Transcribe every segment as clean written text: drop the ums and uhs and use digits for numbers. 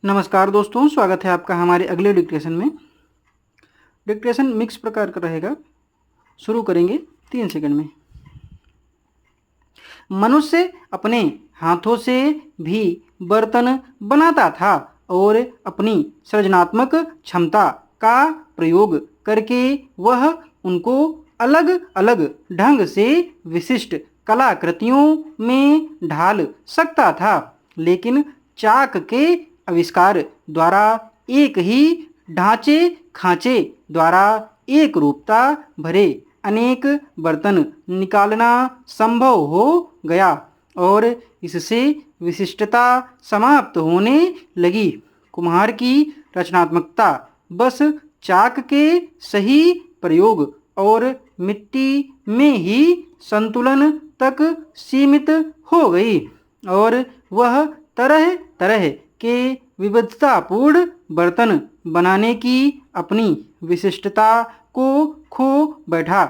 नमस्कार दोस्तों, स्वागत है आपका हमारे अगले डिक्टेशन में। डिक्टेशन मिक्स प्रकार का रहेगा। शुरू करेंगे 3 सेकंड में। मनुष्य अपने हाथों से भी बर्तन बनाता था और अपनी सृजनात्मक क्षमता का प्रयोग करके वह उनको अलग अलग ढंग से विशिष्ट कलाकृतियों में ढाल सकता था, लेकिन चाक के आविष्कार द्वारा एक ही ढांचे खांचे द्वारा एक रूपता भरे अनेक बर्तन निकालना संभव हो गया और इससे विशिष्टता समाप्त होने लगी। कुम्हार की रचनात्मकता बस चाक के सही प्रयोग और मिट्टी में ही संतुलन तक सीमित हो गई और वह तरह तरह के विविधतापूर्ण बर्तन बनाने की अपनी विशिष्टता को खो बैठा।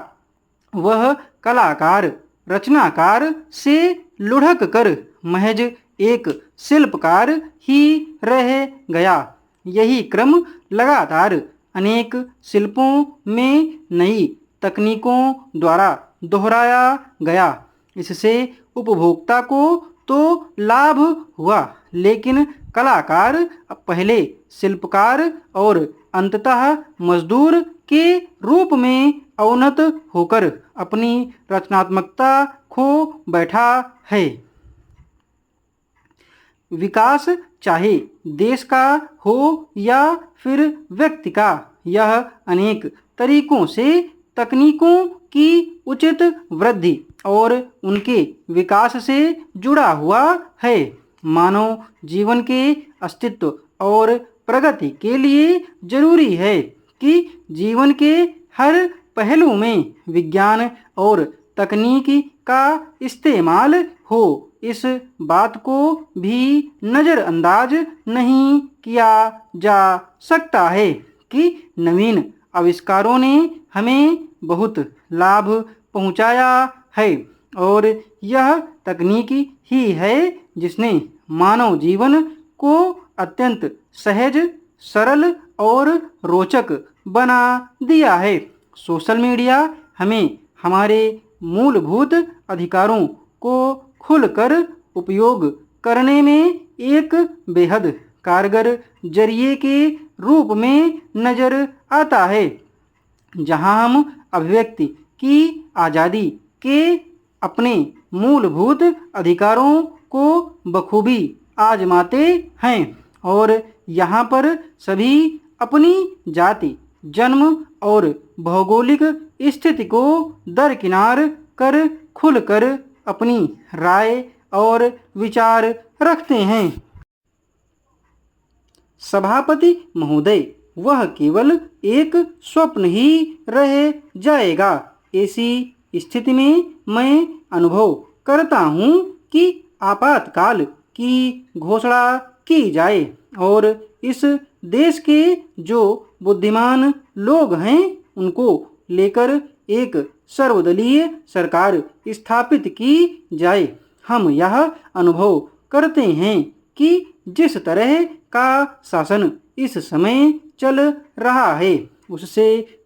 वह कलाकार रचनाकार से लुढ़क कर महज एक शिल्पकार ही रह गया। यही क्रम लगातार अनेक शिल्पों में नई तकनीकों द्वारा दोहराया गया। इससे उपभोक्ता को तो लाभ हुआ, लेकिन कलाकार पहले शिल्पकार और अंततः मजदूर के रूप में अवनत होकर अपनी रचनात्मकता खो बैठा है। विकास चाहे देश का हो या फिर व्यक्ति का, यह अनेक तरीकों से तकनीकों की उचित वृद्धि और उनके विकास से जुड़ा हुआ है। मानव जीवन के अस्तित्व और प्रगति के लिए जरूरी है कि जीवन के हर पहलू में विज्ञान और तकनीकी का इस्तेमाल हो। इस बात को भी नज़रअंदाज नहीं किया जा सकता है कि नवीन आविष्कारों ने हमें बहुत लाभ पहुंचाया है और यह तकनीकी ही है जिसने मानव जीवन को अत्यंत सहज, सरल और रोचक बना दिया है। सोशल मीडिया हमें हमारे मूलभूत अधिकारों को खुलकर उपयोग करने में एक बेहद कारगर जरिए के रूप में नज़र आता है, जहां हम अभिव्यक्ति की आज़ादी के अपने मूलभूत अधिकारों को बखूबी आजमाते हैं और यहाँ पर सभी अपनी जाति, जन्म और भौगोलिक स्थिति को दरकिनार कर खुलकर अपनी राय और विचार रखते हैं। सभापति महोदय, वह केवल एक स्वप्न ही रह जाएगा। ऐसी स्थिति में मैं अनुभव करता हूँ कि आपातकाल की घोषणा की जाए और इस देश के जो बुद्धिमान लोग हैं उनको लेकर एक सर्वदलीय सरकार स्थापित की जाए। हम यह अनुभव करते हैं कि जिस तरह का शासन इस समय चल रहा है उससे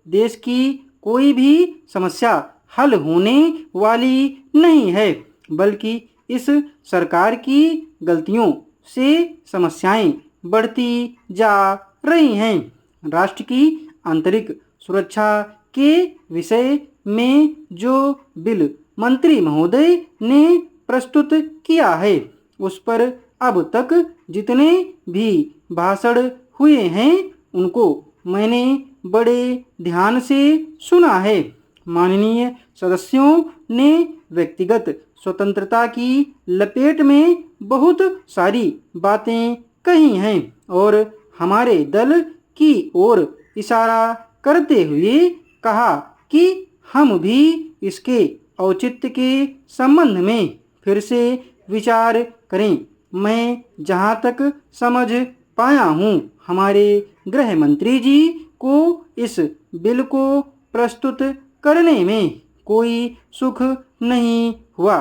देश की कोई भी समस्या हल होने वाली नहीं है, बल्कि इस सरकार की गलतियों से समस्याएं बढ़ती जा रही हैं। राष्ट्र की आंतरिक सुरक्षा के विषय में जो बिल मंत्री महोदय ने प्रस्तुत किया है उस पर अब तक जितने भी भाषण हुए हैं उनको मैंने बड़े ध्यान से सुना है। माननीय सदस्यों ने व्यक्तिगत स्वतंत्रता की लपेट में बहुत सारी बातें कही हैं और हमारे दल की ओर इशारा करते हुए कहा कि हम भी इसके औचित्य के संबंध में फिर से विचार करें। मैं जहां तक समझ पाया हूं, हमारे गृह मंत्री जी को इस बिल को प्रस्तुत करने में कोई सुख नहीं हुआ,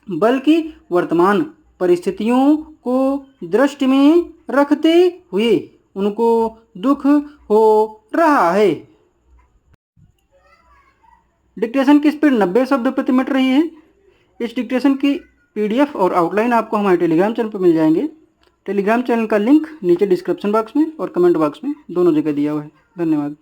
बल्कि वर्तमान परिस्थितियों को दृष्टि में रखते हुए उनको दुख हो रहा है। डिक्टेशन की स्पीड 90 शब्द प्रति मिनट रही है। इस डिक्टेशन की PDF और आउटलाइन आपको हमारे टेलीग्राम चैनल पर मिल जाएंगे। टेलीग्राम चैनल का लिंक नीचे डिस्क्रिप्शन बॉक्स में और कमेंट बॉक्स में दोनों जगह दिया हुआ है। धन्यवाद।